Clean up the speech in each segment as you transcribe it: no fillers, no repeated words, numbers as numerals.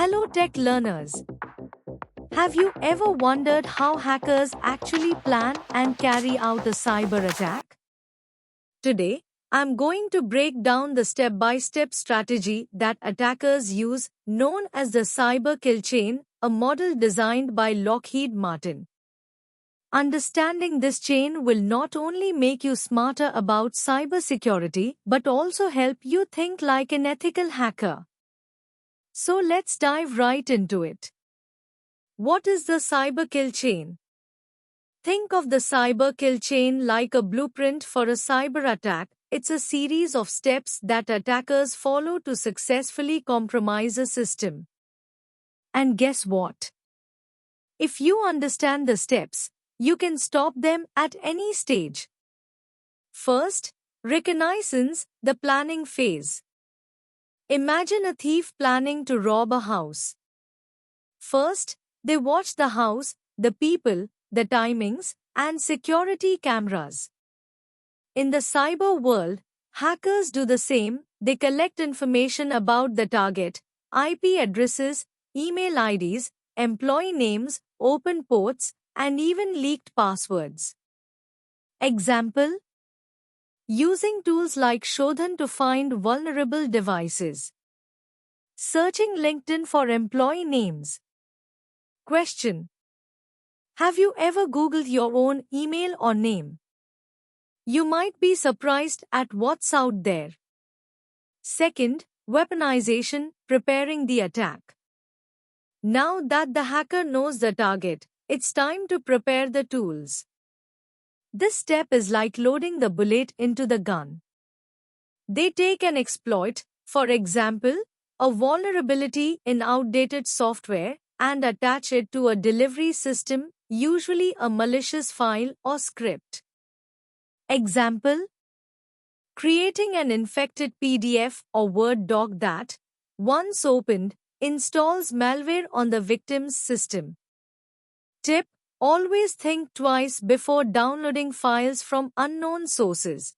Hello tech learners. Have you ever wondered how hackers actually plan and carry out a cyber attack? Today, I'm going to break down the step-by-step strategy that attackers use, known as the cyber kill chain, a model designed by Lockheed Martin. Understanding this chain will not only make you smarter about cybersecurity but also help you think like an ethical hacker. So let's dive right into it. What is the cyber kill chain? Think of the cyber kill chain like a blueprint for a cyber attack. It's a series of steps that attackers follow to successfully compromise a system. And guess what? If you understand the steps, you can stop them at any stage. First, reconnaissance, the planning phase. Imagine a thief planning to rob a house. First, they watch the house, the people, the timings, and security cameras. In the cyber world, hackers do the same. They collect information about the target, IP addresses, email IDs, employee names, open ports, and even leaked passwords. Example: using tools like Shodhan to find vulnerable devices. Searching LinkedIn for employee names. Question: have you ever Googled your own email or name? You might be surprised at what's out there. Second, weaponization, preparing the attack. Now that the hacker knows the target, it's time to prepare the tools. This step is like loading the bullet into the gun. They take an exploit, for example, a vulnerability in outdated software, and attach it to a delivery system, usually a malicious file or script. Example: creating an infected PDF or Word doc that, once opened, installs malware on the victim's system. Tip: always think twice before downloading files from unknown sources.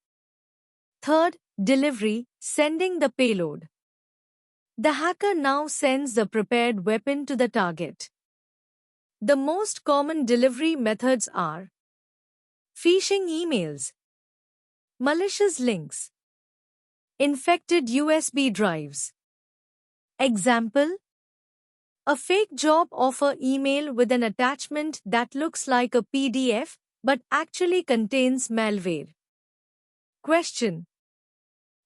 Third, delivery, sending the payload. The hacker now sends the prepared weapon to the target. The most common delivery methods are phishing emails, malicious links, infected USB drives. Example: a fake job offer email with an attachment that looks like a PDF but actually contains malware. Question: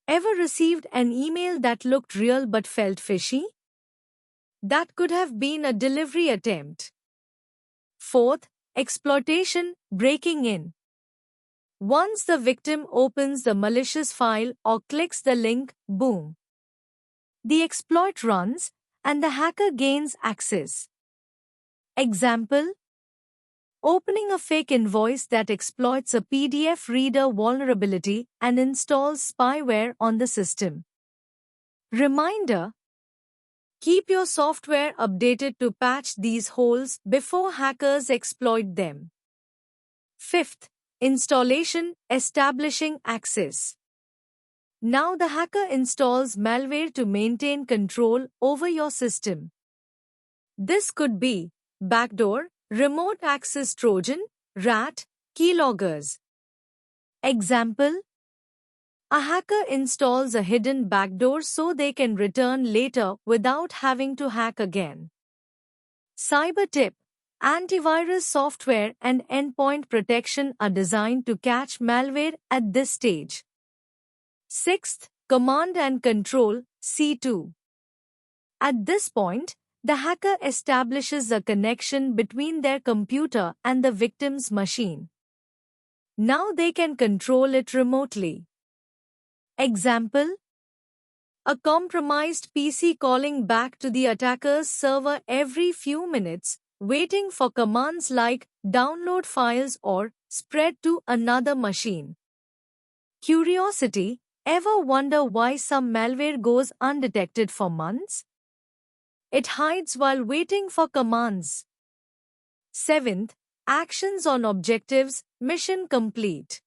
ever received an email that looked real but felt fishy? That could have been a delivery attempt. Fourth, exploitation, breaking in. Once the victim opens the malicious file or clicks the link, boom, the exploit runs, and the hacker gains access. Example: opening a fake invoice that exploits a PDF reader vulnerability and installs spyware on the system. Reminder: keep your software updated to patch these holes before hackers exploit them. Fifth, installation, establishing access. Now the hacker installs malware to maintain control over your system. This could be backdoor, remote access Trojan, rat, keyloggers. Example: a hacker installs a hidden backdoor so they can return later without having to hack again. Cyber tip: antivirus software and endpoint protection are designed to catch malware at this stage. Sixth, command and control, C2. At this point, the hacker establishes a connection between their computer and the victim's machine. Now they can control it remotely. Example: a compromised PC calling back to the attacker's server every few minutes, waiting for commands like download files or spread to another machine. Curiosity: ever wonder why some malware goes undetected for months? It hides while waiting for commands. Seventh, actions on objectives, mission complete.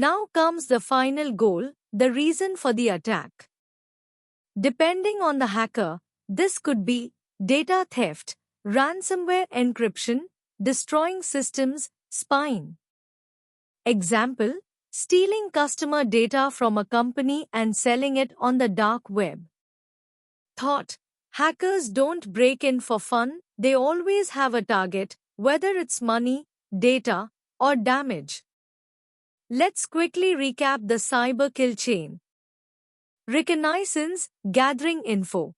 Now comes the final goal, the reason for the attack. Depending on the hacker, This could be data theft, ransomware encryption, destroying systems, spying. Example: stealing customer data from a company and selling it on the dark web. Thought: hackers don't break in for fun, they always have a target, whether it's money, data, or damage. Let's quickly recap the cyber kill chain. Reconnaissance, gathering info.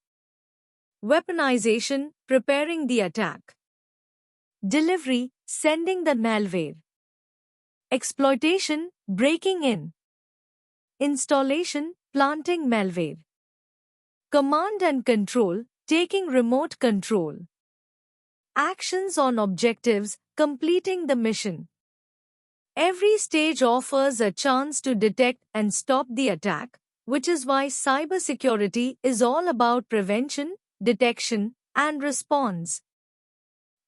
Weaponization, preparing the attack. Delivery, sending the malware. Exploitation, breaking in. Installation, planting malware. Command and control, taking remote control. Actions on objectives, completing the mission. Every stage offers a chance to detect and stop the attack, which is why cybersecurity is all about prevention, detection, and response.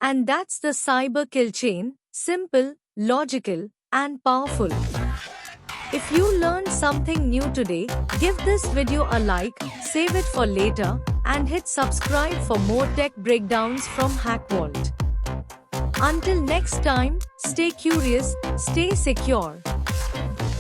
And that's the cyber kill chain: simple, logical, and powerful. If you learned something new today, give this video a like, save it for later, and hit subscribe for more tech breakdowns from HackVault. Until next time, stay curious, stay secure.